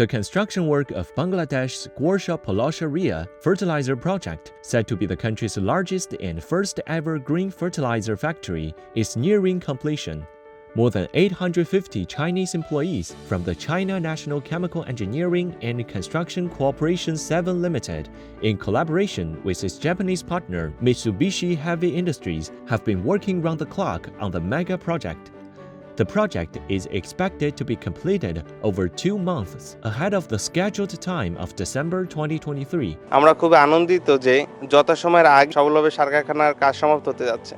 The construction work of Bangladesh's Ghorashal-Polash Urea fertilizer project, said to be the country's largest and first ever green fertilizer factory, is nearing completion. More than 850 Chinese employees from the China National Chemical Engineering and Construction Corporation 7 Limited, in collaboration with its Japanese partner Mitsubishi Heavy Industries, have been working round the clock on the mega project. The project is expected to be completed over 2 months ahead of the scheduled time of December 2023. আমরা খুব আনন্দিত যে যথাসময়ের আগে সফলভাবে সার কারখানার কাজ সমাপ্ত হতে যাচ্ছে।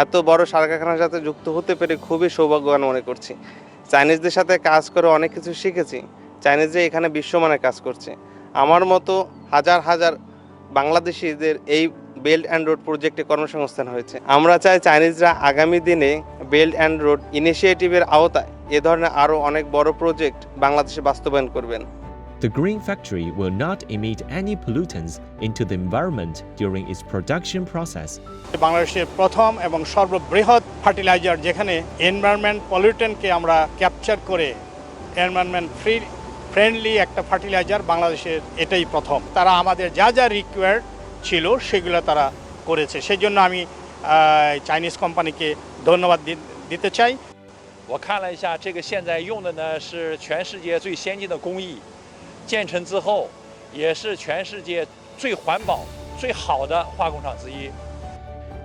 এত বড় সার কারখানার সাথে যুক্ত হতে পেরে খুবই সৌভাগ্যবান মনে করছি। চাইনিজদের সাথে কাজ করে অনেক কিছু শিখেছি। চাইনিজরা এখানে বিশ্বমানের কাজ করছে। আমার মতো হাজার হাজার বাংলাদেশিদের এই বেল্ট অ্যান্ড রোড প্রজেক্টে কর্মসংস্থান হয়েছে। আমরা চাই চাইনিজরা আগামী দিনে বেল্ট অ্যান্ড রোড ইনিশিয়েটিভের আওতায় এ ধরনের আরও অনেক বড় প্রজেক্ট বাংলাদেশে বাস্তবায়ন করবেন। The green factory will not emit any pollutants into the environment during its production process. বাংলাদেশের প্রথম এবং সর্ববৃহৎ ফার্টিলাইজার যেখানে এনভায়রনমেন্ট পলিউটেন্টকে আমরা ক্যাপচার করে এনভায়রনমেন্ট ফ্রেন্ডলি একটা ফার্টিলাইজার বাংলাদেশের এটাই প্রথম। তারা আমাদের যা যা রিকোয়ার্ড ছিল সেগুলো তারা করেছে। সেই জন্য আমি চাইনিজ কোম্পানিকে ধন্যবাদ দিতে চাই।我看了一下，这个现在用的呢是全世界最先进的工艺，建成之后也是全世界最环保、最好的化工厂之一。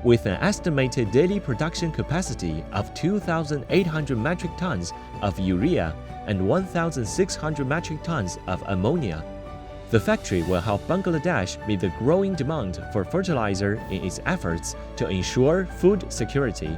With an estimated daily production capacity of 2,800 metric tons of urea and 1,600 metric tons of ammonia, the factory will help Bangladesh meet the growing demand for fertilizer in its efforts to ensure food security.